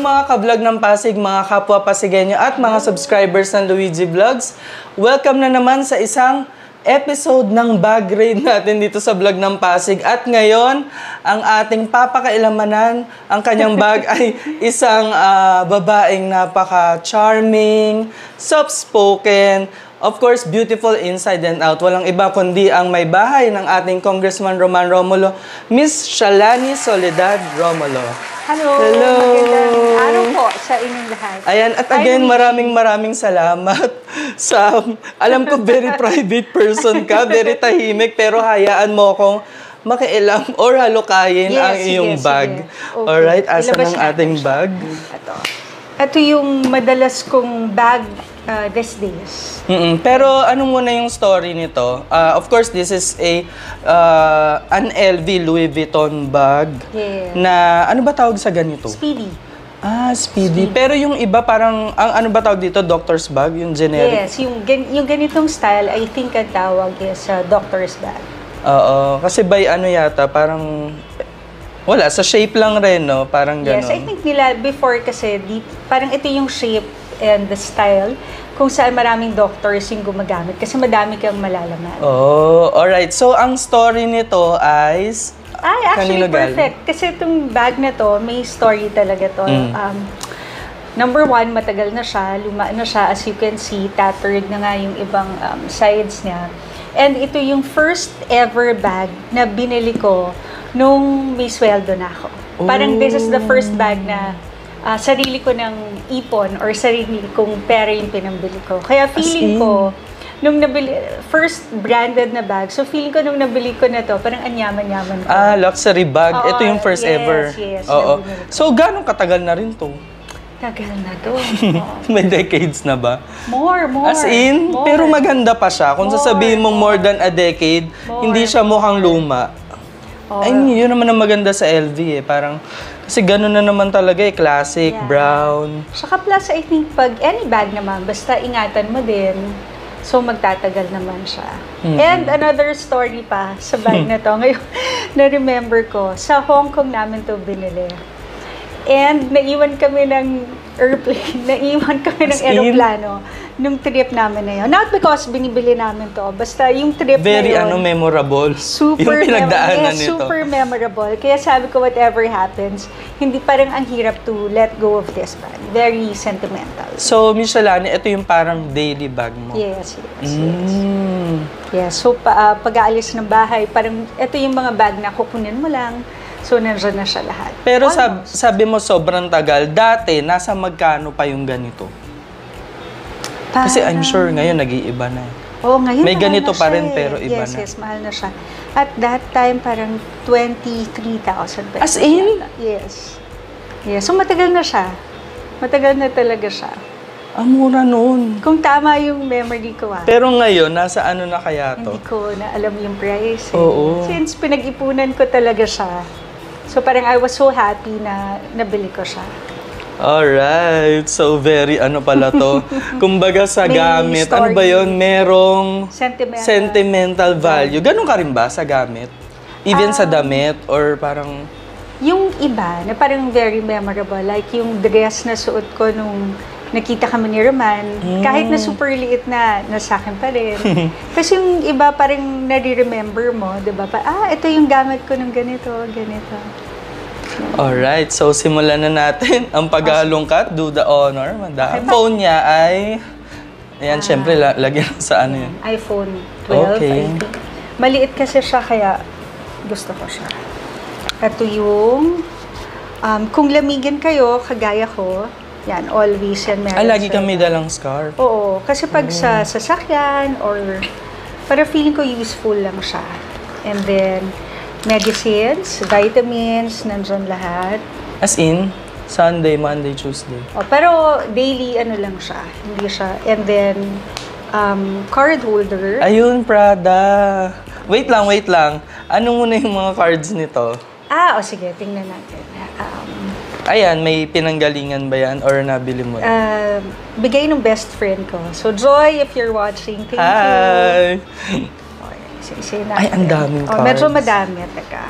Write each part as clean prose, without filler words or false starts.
mga ka-vlog ng Pasig, mga kapwa Pasigenyo at mga subscribers ng Luigi Vlogs. Welcome na naman sa isang episode ng bag raid natin dito sa vlog ng Pasig. At ngayon, ang ating papakailamanan, ang kanyang bag ay isang babaeng napaka-charming, soft-spoken, of course, beautiful inside and out. Walang iba kundi ang may bahay ng ating Congressman Roman Romulo, Miss Shalani Soledad Romulo. Hello! Hello! Magandang araw po sa inyong lahat. Ayan, at again, maraming salamat sa, alam ko, very private person ka, very tahimik, pero hayaan mo akong makialam or halukayin ang iyong bag. Okay. Alright, asa ng ating bag? Ito yung madalas kong bag these days. Pero ano muna yung story nito? Of course, this is an LV Louis Vuitton bag. Yeah. Na, ano ba tawag sa ganito? Speedy. Speedy. Pero yung iba parang, ano ba tawag dito? Doctor's bag? Yung generic? Yes, yung ganitong style, I think ang tawag is doctor's bag. Oo. Kasi by ano yata, parang, wala, sa shape lang rin, no? Parang gano'n. Yes, I think nila before kasi, parang ito yung shape and the style kung saan maraming doctors yung gumagamit kasi madami kang malalaman. Oh, alright. So, ang story nito ay... actually perfect. Kasi itong bag na to, may story talaga to. Number one, matagal na siya, luma na siya. As you can see, tattered na nga yung ibang sides niya. And ito yung first ever bag na binili ko nung may sweldo na ako. Parang this is the first bag na sarili ko ng ipon or sarili kong pera yung pinambili ko. Kaya feeling ko, nung nabili, first branded na bag, so feeling ko nung nabili ko na to, parang anyaman-yaman ko. Luxury bag. Ito yung first ever. Yes, Oo. So, gano'ng katagal na rin to? Tagal na to. May decades na ba? More. As in, more. pero maganda pa siya. Kung sasabihin mong more than a decade, hindi siya mukhang luma. Ay, yun naman ang maganda sa LV eh. Parang, kasi gano'n na naman talaga eh. Classic, brown. Saka plus, I think, pag any bag naman, basta ingatan mo din, so magtatagal naman siya. And another story pa sa bag na to. Ngayon, na-remember ko, sa Hong Kong namin to binili. And naiwan kami ng airplane, naiwan kami ng aeroplano nung trip namin na yun. Not because binibili namin to, basta yung trip very na yun. Memorable. Super yung pinagdaanan nito. Super memorable. Kaya sabi ko, whatever happens, hindi parang ang hirap to let go of this bag. Very sentimental. So, Miss Shalani, ito yung parang daily bag mo? Yes. Yes. So, pag-aalis ng bahay, parang ito yung mga bag na kukunin mo lang. So, nandiyan na siya lahat. Pero sabi mo sobrang tagal. Dati, nasa magkano pa yung ganito? Kasi I'm sure ngayon nag-iiba na. Ngayon may ganito pa rin pero iba na. Yes, mahal na siya. At that time, parang 23,000 pesos. As in? Yes. So, matagal na siya. Matagal na talaga siya. Ang mura noon. Kung tama yung memory ko. Pero ngayon, nasa ano na kaya to? Hindi ko na alam yung price. Oo. Since pinag-ipunan ko talaga siya. So, parang I was so happy na nabili ko siya. Alright. So, very ano pala to. Kumbaga sa gamit. Ano ba yun? Merong sentimental value. Ganun ka rin ba sa gamit? Even sa damit? Or parang... Yung iba, na parang very memorable. Like yung dress na suot ko nung nakita kami ni Roman. Kahit na super liit na sa akin pa rin. Kasi yung iba parang nare-remember mo. Diba? Ito yung gamit ko ng ganito. Alright, so simulan na natin ang paghalongkat. Do the honor, madam. Phone niya ay... Ayan, syempre, lagyan sa ano yun. iPhone 12, okay. I think. Maliit kasi siya, kaya gusto ko siya. Ito yung... kung lamigin kayo, kagaya ko, yan, always yan meron. Lagi kami dalang scarf. Oo, kasi pag sa sasakyan or... Para feeling ko useful lang siya. And then... medicines, vitamins, nandyan lahat. As in, Sunday, Monday, Tuesday. Pero daily ano lang siya, hindi siya. And then, card holder. Ayun, Prada. Wait lang. Ano muna yung mga cards nito? Sige, tingnan natin. Ayan, may pinanggalingan ba yan? Or nabili mo? Bigay ng best friend ko. So, Joy, if you're watching, thank you. Hi! Natin. Ay, ang daming cards. Medyo madami. Teka.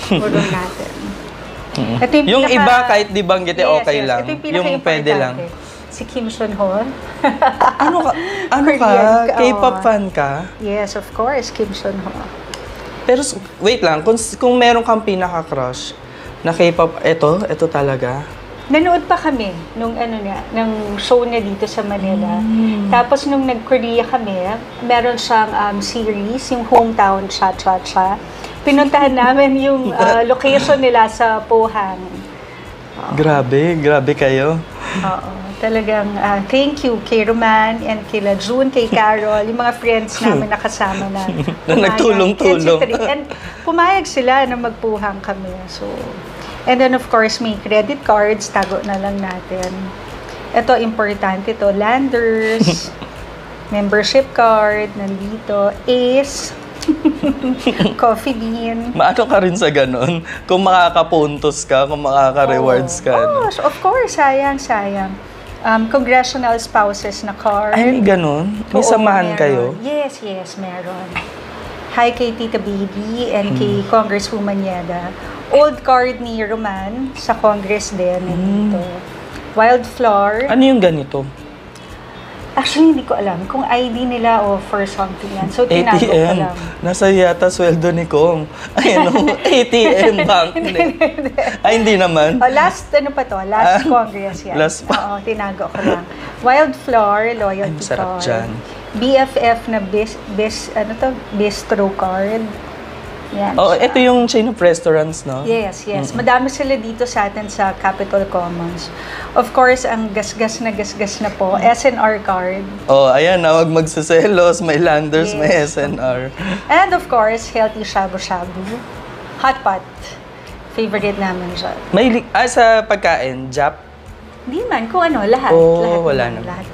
Urong natin. Ito yung iba kahit di banggit okay lang. Ito yung pwede lang. Si Kim Seon Ho. Ano ka? K-pop fan ka? Yes, of course, Kim Seon Ho. Pero wait lang, kung meron kang pinaka-crush na K-pop, ito talaga. Nanood pa kami nung ng show niya dito sa Manila. Tapos nung nag-Korea kami, meron siyang series, yung Hometown Cha-Cha-Cha. Pinuntahan namin yung location nila sa Pohang. Grabe kayo. Oo, talagang thank you kay Roman and kila June, kay Carol, yung mga friends namin nakasama na nagtulong-tulong. And pumayag sila na magpuhang kami. So, and then of course, may credit cards, tago na lang natin. Ito, importante to, Landers, membership card, nandito, Ace, Coffee Bean. Maano ka rin sa ganun? Kung makakapuntos ka, kung makaka-rewards ka. Oh, of course, sayang. Congressional spouses na card. Ay, ganun? May samahan kayo? Yes, meron. Hi kay Tita Baby and kay Congresswoman Yeda. Old card ni Roman sa Congress din. Nandito. Wildflower. Ano yung ganito? Actually, hindi ko alam kung ID nila o for something yan. So, tinago ko ATM. lang. Nasa yata sweldo ni Kong. Ay, ATM bank. Ay, hindi naman. Last Congress yan. Last pa. Oo, tinago ko lang. Wildflower, loyalty sarap card. dyan. BFF na bistro card. Yan. Oh, ito yung chain of restaurants, no? Yes. Madami sila dito sa atin sa Capitol Commons. Of course, ang gasgas na po, SNR card. Oh, ayan na, wag magsaselos. May Landers, may SNR. And of course, healthy shabu-shabu. Hot pot. Favorite namin siya. May sa pagkain, Jap? Hindi man, kung ano, lahat. Wala naman. Lahat.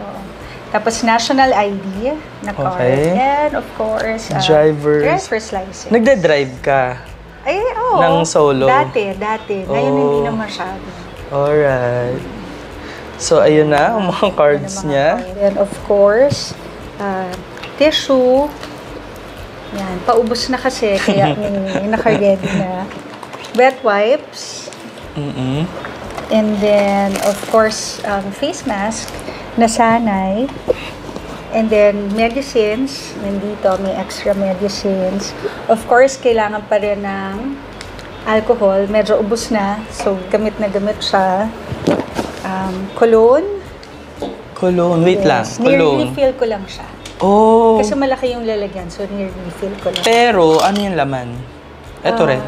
Tapos, national ID na card. Okay. And of course, driver's license. Nagde-drive ka? Ay, oo. Ng solo? Dati. Ngayon, hindi na masyado. Alright. So, ayun na, ang mga cards niya. And of course, tissue. Yan, paubos na kasi, kaya may naka-ready na. Wet wipes. And then, of course, face mask na sanay. And then, medicines. Nandito, may extra medicines. Of course, kailangan pa rin ng alcohol. Medyo ubos na. So, gamit na gamit siya. Cologne. Wait lang. Cologne. Near-refill ko lang siya. Oh. Kasi malaki yung lalagyan. So, near-refill ko lang. Pero, ano yung laman? Ito rin.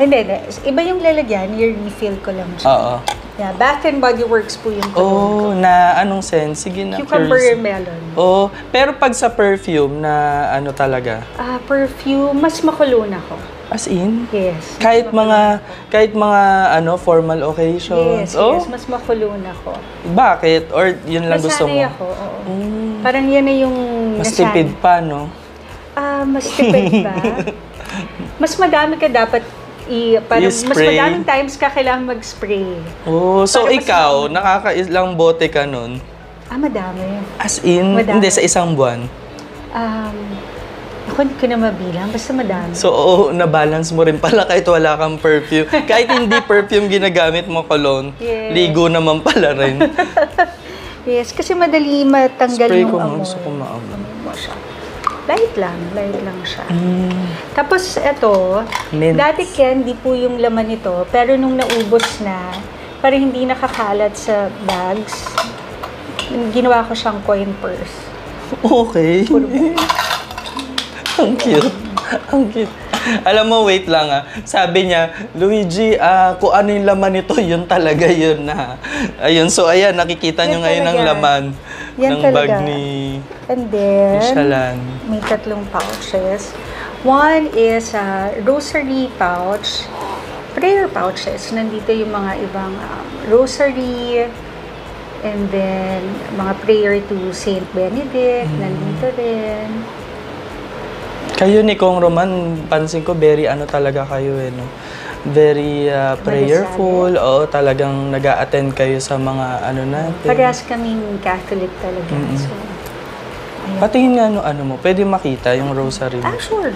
Hindi. Iba yung lalagyan. Near-refill ko lang siya. Oo. Yeah, Bath and Body Works po yung cologne ko. Na anong sense? Sige na. Cucumber and melon. Pero pag sa perfume na ano talaga? Perfume, mas makulone ako. As in? Yes. Kahit mga formal occasions? Yes, mas makulone ako. Bakit? Or yun lang gusto mo? Nasanay ako, oo. Parang yan na yung mas tipid pa, no? Mas tipid pa. Mas madami ka dapat mas madaming times ka kailangan mag-spray. So ikaw, nakakailang bote ka nun? Madami. As in? Madami. Hindi, sa isang buwan? Ako hindi ko na mabilang, basta madami. So, na-balance mo rin pala kahit wala kang perfume. Kahit hindi perfume ginagamit mo, cologne, ligo naman pala rin. Yes, kasi madali matanggal Spray yung ko amoy. Gusto ko maamoy. Light lang siya. Tapos ito, dati candy po yung laman nito, pero nung naubos na, parang hindi nakakalat sa bags, ginawa ko siyang coin purse. Okay. Ang cute. Alam mo, wait lang Sabi niya, Luigi, kung ano yung laman nito, yun talaga yun na. Ayun, so ayan, nakikita nyo ngayon ang laman ng bag ni And then, Shalan. May 3 pouches. One is a rosary pouch, prayer pouches. Nandito yung mga ibang rosary, and then mga prayer to Saint Benedict, nandito rin. Kayo ni Kong Roman, pansin ko very talaga kayo no? Very prayerful. Oo, talagang nag-a-attend kayo sa mga natin. Parehas kaming Catholic talaga. So, patingin nga ano mo, pwede makita yung rosary mo. Sure.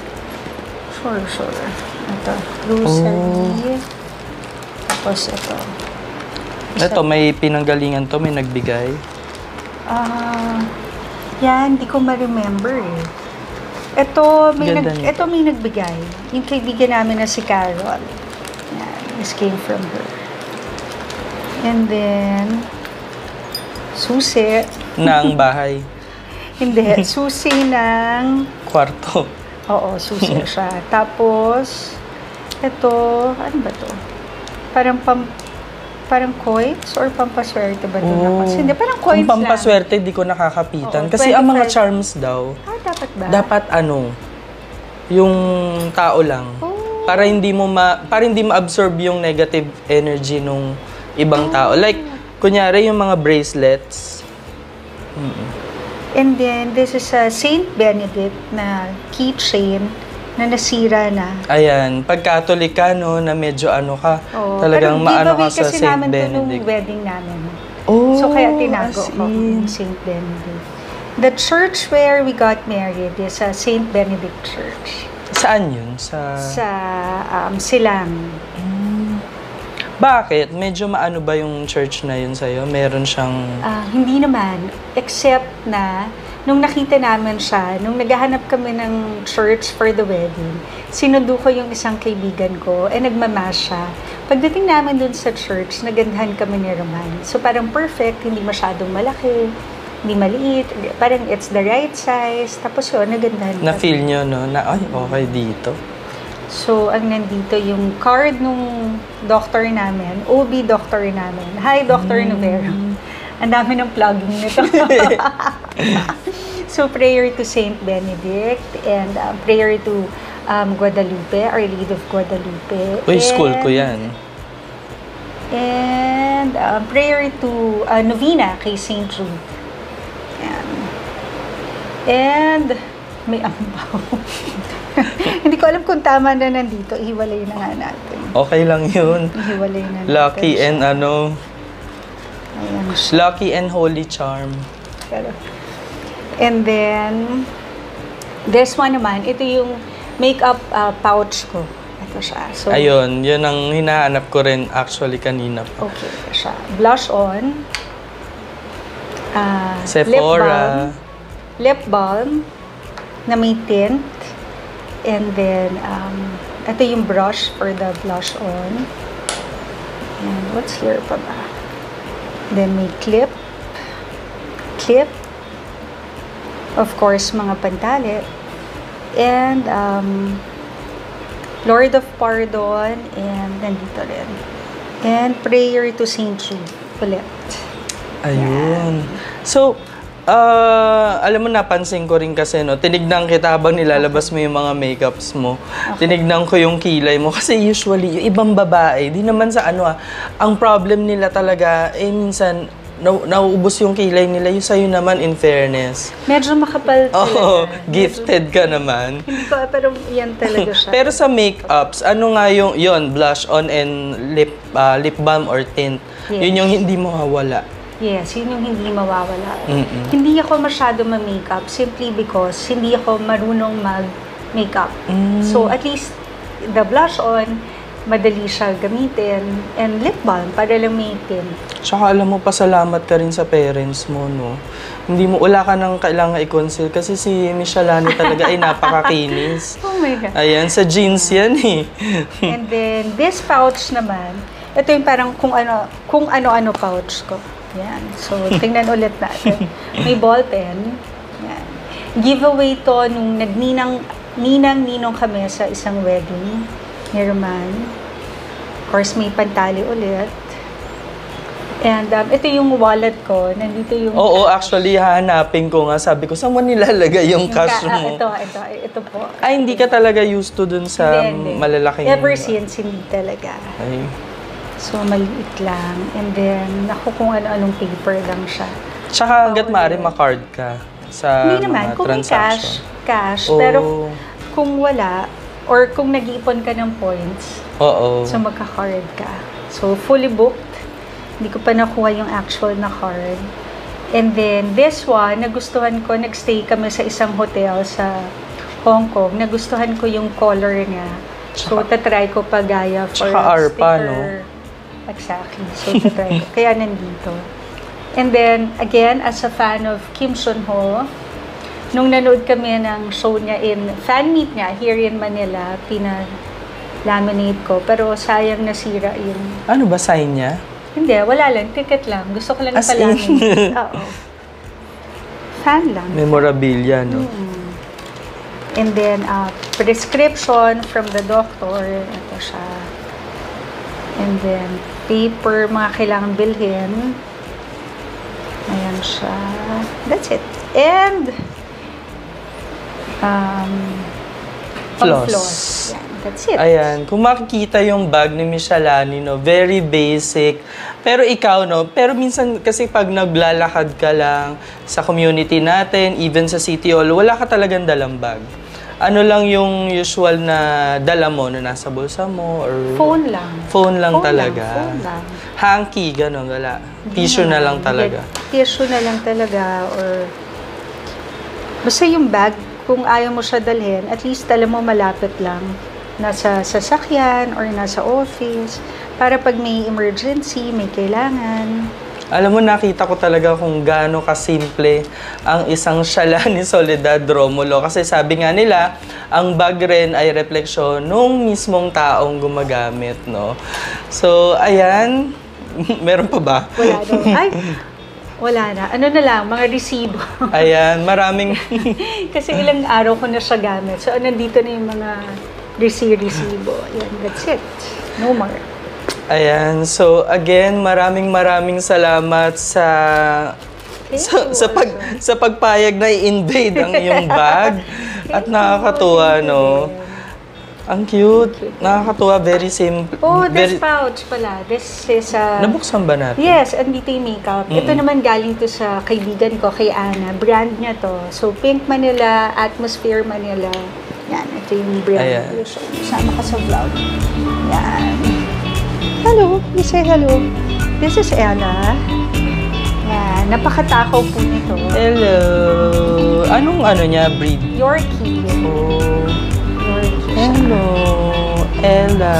Ito, rosary. Tapos ito. Ito, may pinanggalingan to, may nagbigay. Yan, hindi ko ma-remember eh. Ito, may nagbigay. Yung kaibigan namin na si Carol. Yan, this came from her. And then, susi. Ng bahay. Hindi, susi ng... Kwarto. Oo, susi siya. Tapos, ito, ano ba to? Parang coins or pampaswerte ba ito? Hindi, parang coins Kung pampaswerte, di ko nakakapitan. Kasi ang mga charms daw, dapat ba? dapat yung tao lang. Para hindi ma-absorb yung negative energy nung ibang tao. Like, kunyari yung mga bracelets. And then, this is a Saint Benedict na keychain na nasira na. Ayan, pag Catholic ka, no, na medyo talagang maano ka sa Saint Benedict. Nung wedding namin. So, kaya tinago ko yung Saint Benedict. The church where we got married is a Saint Benedict Church. Saan yun? Sa Silang. Bakit? Medyo maano ba yung church na yun sa'yo? Meron siyang... Hindi naman. Except na, nung nakita namin siya, nung naghahanap kami ng church for the wedding, sinundo ko yung isang kaibigan ko, nagmamass siya. Pagdating namin dun sa church, nagandahan kami ni Roman. So parang perfect, hindi masyadong malaki, hindi maliit, parang it's the right size. Tapos yun, nagandahan kami. Na-feel nyo, no? Na, ay, okay dito. So, ang nandito yung card nung doctor namin, OB doctor namin. Hi, Dr. Novero. Ang dami ng plugging nito. So, prayer to Saint Benedict and prayer to Guadalupe, Our Lady of Guadalupe. Uy, school ko yan. And prayer to Novena kay Saint Jude. Ayan. And may ambaw. Hindi ko alam kung tama na nandito. Ihiwalay na nga natin. Okay lang yun. Ihiwalay na natin. Lucky and Ayan siya. Lucky and holy charm. And then, this one naman, ito yung makeup pouch ko. Ito siya. So, ayun, yun ang hinahanap ko rin actually kanina pa. Okay, siya. Blush on. Sephora. Lip balm na may tint. And then, ito yung brush for the blush on. And what's here pa ba? Then may clip. Of course, mga pantali. And, Lord of Pardon. And nandito rin. And prayer to Saint Jude. Ulit. Ayun. So, alam mo, napansin ko rin kasi, no, tinignan kita habang nilalabas mo yung mga makeups mo. Okay. Tinignan ko yung kilay mo. Kasi usually, yung ibang babae, di naman sa ang problem nila talaga, minsan, nauubos yung kilay nila. Yung sa'yo naman, in fairness. Medyo makapal talaga. Oo, gifted ka naman. Hindi ko, pero yan talaga siya. Pero sa makeups, ano nga yung blush on and lip balm or tint? Yes. Yun yung hindi mawawala. Yes, yun yung hindi mawawala. Hindi ako masyado ma-makeup simply because hindi ako marunong mag-makeup. So, at least, the blush on, madali siya gamitin. And lip balm, para lang may tint. Tsaka alam mo, pasalamat ka rin sa parents mo, no? Wala ka nang kailangan i-conceal kasi si Michelani talaga ay napakakinis. Oh my God. Ayan, sa jeans yan eh. And then, this pouch naman, ito yung parang kung ano-ano pouch ko. Yan. So, tingnan ulit natin. May ball pen. Yan. Giveaway to nung ninang-ninong kami sa isang wedding ni Roman. Of course, may pantali ulit. And ito yung wallet ko. Nandito yung Oo, cash. Actually, hahanapin ko nga. Sabi ko, saan mo nilalagay yung cash mo? Ito po. Ay, hindi ka talaga used to dun sa malalaking... Ever since, hindi talaga. Ay. So, maliit lang. And then, kung ano-anong paper lang siya. Tsaka hanggat maaari ma-card ka sa hindi naman, mga transaction. Kung may cash. Pero kung wala, or kung nag-iipon ka ng points, so magka-card ka. So, fully booked. Hindi ko pa nakuha yung actual na card. And then, this one, nagustuhan ko, nagstay kami sa isang hotel sa Hong Kong. Nagustuhan ko yung color niya. So, tatry ko pa gaya for Tsaka ARPA, sticker. no? Exactly. So, try ko. Kaya nandito. And then, again, as a fan of Kim Seon-ho, nung nanood kami ng show niya fan meet niya here in Manila, laminate ko. Pero sayang nasira yun. Ano ba sign niya? Hindi, wala lang. Ticket lang. Gusto ko lang palaminate. Oo. Fan lang. Memorabilia, no? And then, prescription from the doctor. Ito siya. And then, paper, mga kailangan bilhin. Ayan siya. That's it. And, floss. Yan, that's it. Ayan. Kung makikita yung bag ni Michalani, no, very basic. Pero ikaw, no, pero minsan kasi pag naglalakad ka lang sa community natin, even sa City Hall, wala ka talagang dalang bag. Ano lang yung usual na dala mo na nasa bulsa mo? Or phone lang. Phone lang talaga? Phone lang. Hanky, gano'n, wala. Tissue na lang talaga. Tissue na lang talaga or basta yung bag, kung ayaw mo siya dalhin, at least alam mo malapit lang. Nasa sasakyan or nasa office. Para pag may emergency, may kailangan. Alam mo, nakita ko talaga kung gaano kasimple ang isang syala ni Soledad Romulo. Kasi sabi nga nila, ang bag rin ay refleksyon nung mismong taong gumagamit, no? So, ayan. Meron pa ba? Wala daw. Ay, wala na. Ano na lang, mga resibo. Ayan, maraming... Kasi ilang araw ko na siya gamit. So, nandito na yung mga resibo. Ayan, that's it. No more. Ayan. So, again, maraming salamat sa pagpayag na i-invade ang iyong bag. At nakakatuwa, no? Ang cute. Nakakatuwa. Very simple. Oh, this pouch pala. This is nabuksan ba natin? Yes, andito yung makeup. Ito naman galing to sa kaibigan ko, kay Ana. Brand niya to. So, Pink Manila, Atmosphere Manila. Yan, ito yung brand. Ayan. Sama ka sa vlog. Yan. Hello, you say hello. This is Ella. Yan, napakatakaw po nito. Hello. Anong niya, breed? Yorkie. Oh. Yorkie. Hello, Ella.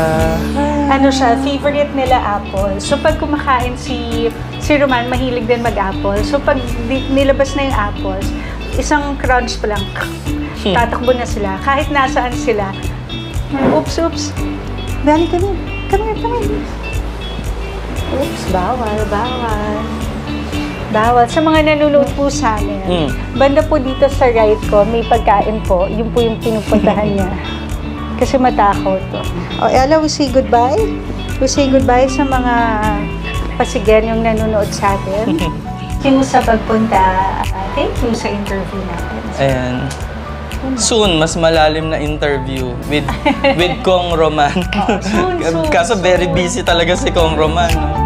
Ano siya, favorite nila apple. So pag kumakain si Roman, mahilig din mag-apple. So pag nilabas na yung apples, isang crunch pa lang, tatakbo na sila. Kahit nasaan sila. Oops. Dali ka na. Come here. Oops, bawal. Sa mga nanonood po sa amin, banda po dito sa right ko, may pagkain po. Yun po yung pinupuntahan niya. Kasi matakot to. O, Ella, we say goodbye. We say goodbye sa mga pasigen yung nanonood sa atin. Thank you sa pagpunta. Thank you sa interview natin. Ayan. Soon, mas malalim na interview with Kong Roman. Soon. Kaso very busy talaga si Kong Roman. No?